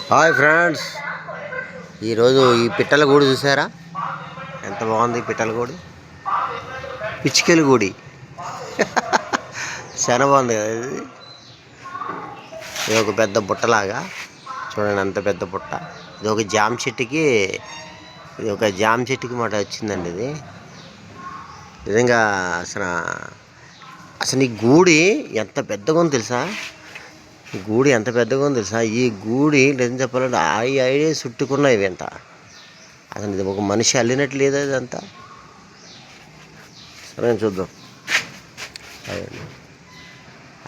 Hi friends, ఈరోజు ఈ పిట్టల గూడు చూసారా? ఎంత బాగుంది ఈ పిట్టల గూడు. పిచ్చుకల గూడి చాలా బాగుంది కదా ఇది ఒక పెద్ద బుట్టలాగా చూడండి, అంత పెద్ద బుట్ట. ఇది ఒక జామ చెట్టుకి మాట వచ్చిందండి. ఇది నిజంగా అసలు ఈ గూడి ఎంత పెద్దగా ఉంది తెలుసా? ఈ గూడి నిజం చెప్పాలంటే ఐడియా చుట్టుకున్నాయి ఇవి అంతా. అసలు ఇది ఒక మనిషి అల్లినట్టు లేదా ఇదంతా. సరే చూద్దాం.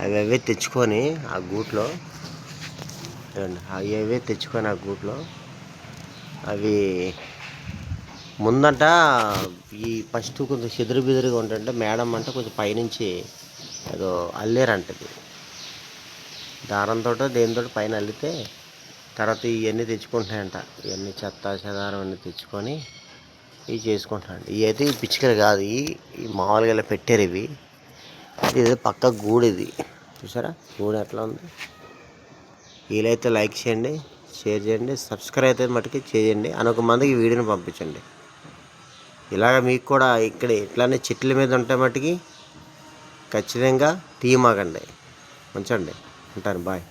అవే తెచ్చుకొని ఆ గూట్లో అవి ముందంట ఈ ఫస్ట్ కొంచెం చెదురు ఉంటుంటే మేడం అంటే కొంచెం పైనుంచి ఏదో అల్లేరంటది. దారంతో దేనితో పైన అల్లితే తర్వాత ఇవన్నీ తెచ్చుకుంటున్నాయంట. ఇవన్నీ చెత్త చెదారం అన్నీ తెచ్చుకొని ఇవి చేసుకుంటున్నాయంట. ఇవి అయితే ఈ పిచ్చుకలు కాదు, ఈ మామూలుగా ఇలా పెట్టారు ఇవి. ఇది పక్క గూడు. ఇది చూసారా గూడు ఎట్లా ఉంది? వీలైతే లైక్ చేయండి, షేర్ చేయండి, సబ్స్క్రైబ్ అయితే మటుకు చేయండి. అనేక మందికి ఈ వీడియోని పంపించండి. ఇలాగ మీకు కూడా ఇక్కడ ఇట్లానే చెట్ల మీద ఉంటే మటుకి ఖచ్చితంగా తీయమాకండి, ఉంచండి. ఉంటాను. బాయ్.